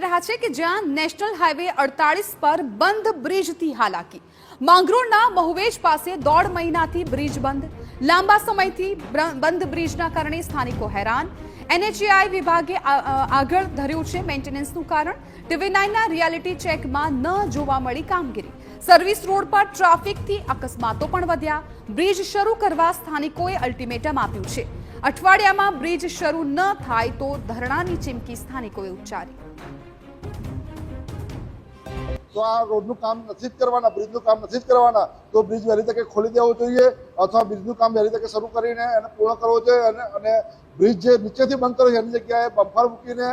રહ્યા છે કે જ્યાં નેશનલ હાઈવે 48 પર બંધ બ્રિજથી હાલાકી। માંગરોળના મહુવેજ પાસે 1.5 મહિનાથી બ્રિજ બંધ। લાંબા સમયથી બંધ બ્રિજના કારણે સ્થાનિકો હેરાન। એનએચએઆઈ વિભાગે આગળ ધર્યું છે મેન્ટેનન્સનું કારણ। TV9ના રિયાલિટી ચેકમાં ન જોવા મળી કામગીરી। સર્વિસ રોડ પર ટ્રાફિકથી અકસ્માતો પણ વધ્યા। બ્રિજ શરૂ કરવા સ્થાનિકોએ અલ્ટિમેટમ આપ્યું છે। અઠવાડિયામાં બ્રિજ શરૂ ન થાય તો ધરણાની ચીમકી સ્થાનિકોએ ઉચ્ચારી। તો આ રોડનું કામ નથી કરવાના, બ્રિજનું કામ નથી કરવાના, તો બ્રિજ વહેલી તકે ખોલી દેવો જોઈએ અથવા બ્રિજનું કામ વહેલી તકે શરૂ કરીને એને પૂર્ણ કરવો જોઈએ અને બ્રિજ જે નીચેથી બંધ કર્યો છે એની જગ્યાએ બમ્પર મૂકીને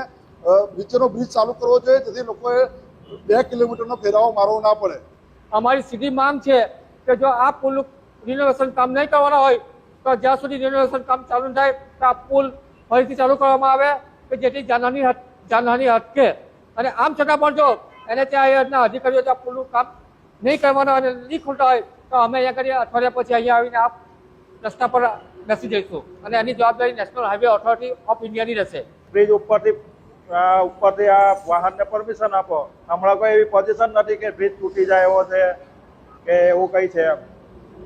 નીચેનો બ્રિજ ચાલુ કરવો જોઈએ, જેથી લોકોએ 2 કિલોમીટરનો ફેરાવો મારવો ના પડે। અમારી સીધી માંગ છે કે જો આ પુલ રિનોવેશન કામ નહીં કરવાના હોય તો જ્યાં સુધી રિનોવેશન કામ ચાલુ થાય તો આ પુલ ફરીથી ચાલુ કરવામાં આવે કે જેથી જાનહાની અટકે। અને આમ છતાં પણ જો એનએચએઆઈના અધિકારીઓ જો પુલનું કામ નહીં કરવાના અને નહીં ખોલતા હોય તો અમે અહીંયા કરીએ અઠવાડિયા પછી અહીંયા આવીને આ રસ્તા પર બેસી જઈશું અને એની જવાબદારી નેશનલ હાઈવે ઓથોરિટી ઓફ ઇન્ડિયાની રહેશે। બ્રિજ ઉપરથી આ વાહનને પરમિશન આપો। હમણાં કોઈ એવી પોઝિશન નથી કે બ્રિજ તૂટી જાય એવો છે કે એવું કંઈ છે।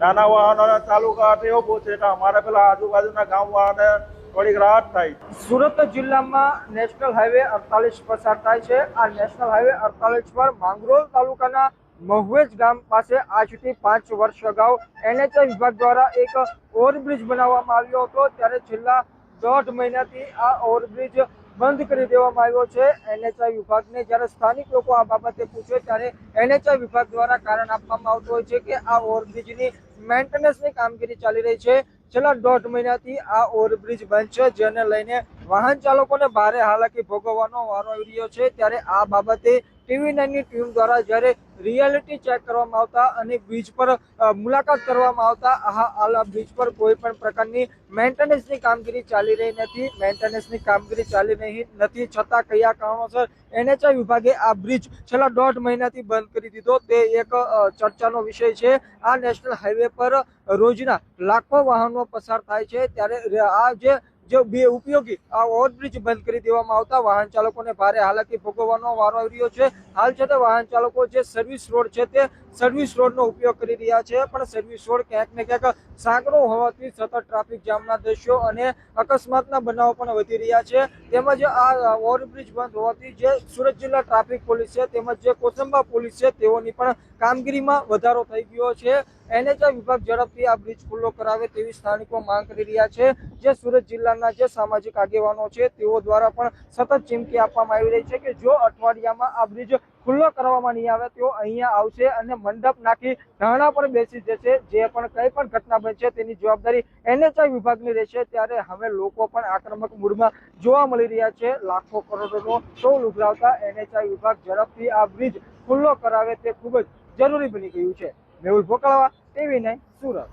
નાના વાહનો ચાલુ કરવાથી એવું બહુ છે તો અમારે પેલા આજુબાજુના ગામવાળાને થોડીક રાહત થાય। સુરત જિલ્લામાં નેશનલ હાઈવે 48 પસાર થાય છે। આ નેશનલ હાઈવે 48 પર માંગરોળ તાલુકાના મહુવેજ ગામ પાસે આજથી 5 વર્ષ અગાઉ એનએચઆઈ વિભાગ દ્વારા એક ઓવરબ્રિજ બનાવવામાં આવ્યો હતો, ત્યારે છેલ્લા 1.5 મહિનાથી આ ઓવરબ્રિજ બંધ કરી દેવામાં આવ્યો છે। એનએચઆઈ વિભાગને જ્યારે સ્થાનિક લોકો આ બાબતે પૂછે ત્યારે એનએચઆઈ વિભાગ દ્વારા કારણ આપવામાં આવતું હોય છે કે આ ઓવરબ્રિજની મેન્ટેનન્સની કામગીરી ચાલી રહી છે। છેલ્લા 1.5 મહિનાથી આ ઓવરબ્રિજ બંધ છે, જેને લઈને વાહન ચાલકોને ભારે હાલાકી ભોગવવાનો વારો આવી રહ્યો છે। ત્યારે આ બાબતે TV9ની ટીમ દ્વારા જ્યારે રિયાલિટી ચેક કરવામાં આવતા અને બ્રિજ પર મુલાકાત કરવામાં આવતા આ બ્રિજ પર કોઈ પણ પ્રકારની મેન્ટેનન્સની કામગીરી ચાલી રહી નથી। મેન્ટેનન્સની કામગીરી ચાલી રહી નથી છતાં કયા કારણોસર એનએચઆઈ વિભાગે આ બ્રિજ છેલ્લા 1.5 મહિનાથી બંધ કરી દીધો તે એક ચર્ચાનો વિષય છે। આ નેશનલ હાઈવે પર રોજના લાખો વાહનો પસાર થાય છે, ત્યારે આ જે બે ઉપયોગી આ ઓવરબ્રિજ બંધ કરી દેવામાં આવતા વાહન ચાલકોને ભારે હાલાકી ભોગવવાનો વારો આવી રહ્યો છે। હાલ છતાં વાહન ચાલકો જે સર્વિસ રોડ છે તે સર્વિસ રોડનો ઉપયોગ કરી રહ્યા છે, પણ સર્વિસ રોડ ક્યાંક ને ક્યાંક સાંકડો હોવાથી સતત ટ્રાફિક જામના દ્રશ્યો અને અકસ્માતના બનાવો પણ વધી રહ્યા છે। તેમજ આ ઓવરબ્રિજ બંધ હોવાથી જે સુરત જિલ્લા ટ્રાફિક પોલીસ છે તેમજ જે કોસંબા પોલીસ છે તેઓની પણ કામગીરીમાં વધારો થઈ ગયો છે। એનએચઆઈ વિભાગ ઝડપથી આ બ્રિજ ખુલ્લો કરાવે તેવી સ્થાનિકો માંગ કરી રહ્યા છે। જે સુરત જિલ્લાના જે સામાજિક આગેવાનો છે તેઓ દ્વારા પણ સતત ચીમકી આપવામાં આવી રહી છે કે જો અઠવાડિયામાં આ બ્રિજ ખુલ્લો કરવામાં નહીં આવે તેઓ અહીંયા આવશે અને મંડપ નાખી ધરણા પર બેસી જશે। જે પણ કંઈ પણ ઘટના બનશે તેની જવાબદારી એનએચઆઈ વિભાગની રહેશે। ત્યારે હવે લોકો પણ આક્રમક મૂડમાં જોવા મળી રહ્યા છે। લાખો કરોડોનો શો ઉઘરાવતા એનએચઆઈ વિભાગ ઝડપથી આ બ્રિજ ખુલ્લો કરાવે તે ખૂબ જ જરૂરી બની ગયું છે। મેહુલ ભોકાળવા, TV9 સુરત।